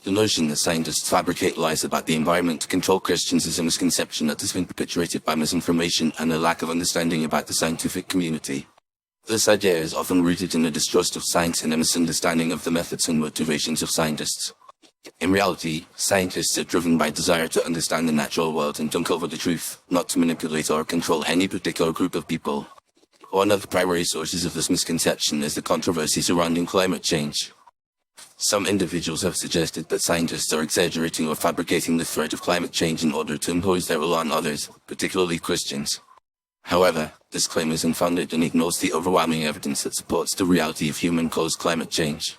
The notion that scientists fabricate lies about the environment to control Christians is a misconception that has been perpetuated by misinformation and a lack of understanding about the scientific community. This idea is often rooted in a distrust of science and a misunderstanding of the methods and motivations of scientists. In reality, scientists are driven by desire to understand the natural world and to uncover the truth, not to manipulate or control any particular group of people. One of the primary sources of this misconception is the controversy surrounding climate change. Some individuals have suggested that scientists are exaggerating or fabricating the threat of climate change in order to impose their will on others, particularly Christians. However, this claim is unfounded and ignores the overwhelming evidence that supports the reality of human-caused climate change.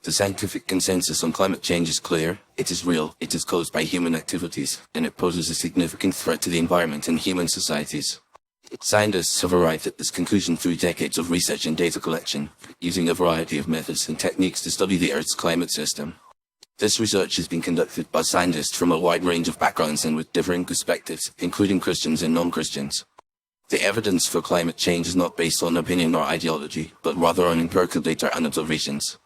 The scientific consensus on climate change is clear: it is real, it is caused by human activities, and it poses a significant threat to the environment and human societies. Scientists have arrived at this conclusion through decades of research and data collection, using a variety of methods and techniques to study the Earth's climate system. This research has been conducted by scientists from a wide range of backgrounds and with differing perspectives, including Christians and non-Christians. The evidence for climate change is not based on opinion or ideology, but rather on empirical data and observations.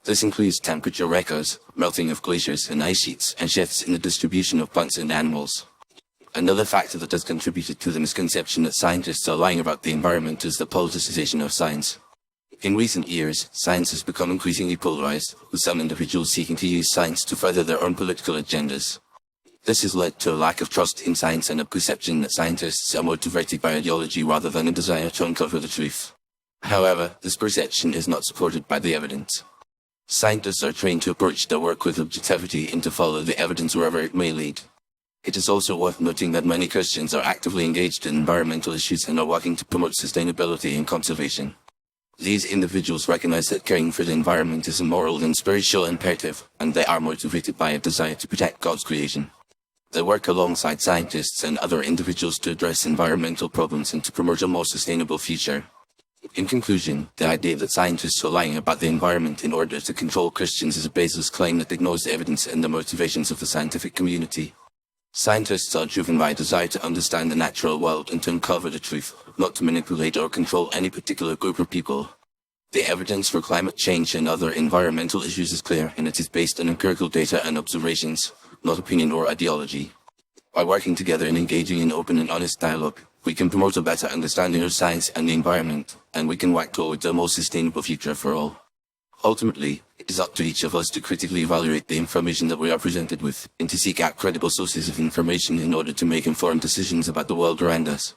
This includes temperature records, melting of glaciers and ice sheets, and shifts in the distribution of plants and animals. Another factor that has contributed to the misconception that scientists are lying about the environment is the politicization of science. In recent years, science has become increasingly polarized, with some individuals seeking to use science to further their own political agendas. This has led to a lack of trust in science and a perception that scientists are motivated by ideology rather than a desire to uncover the truth. However, this perception is not supported by the evidence. Scientists are trained to approach their work with objectivity and to follow the evidence wherever it may lead. It is also worth noting that many Christians are actively engaged in environmental issues and are working to promote sustainability and conservation. These individuals recognize that caring for the environment is a moral and spiritual imperative, and they are motivated by a desire to protect God's creation. They work alongside scientists and other individuals to address environmental problems and to promote a more sustainable future. In conclusion, the idea that scientists are lying about the environment in order to control Christians is a baseless claim that ignores the evidence and the motivations of the scientific community. Scientists are driven by a desire to understand the natural world and to uncover the truth, not to manipulate or control any particular group of people. The evidence for climate change and other environmental issues is clear, and it is based on empirical data and observations, not opinion or ideology. By working together and engaging in open and honest dialogue, we can promote a better understanding of science and the environment, and we can work towards a more sustainable future for all. Ultimately, it is up to each of us to critically evaluate the information that we are presented with, and to seek out credible sources of information in order to make informed decisions about the world around us.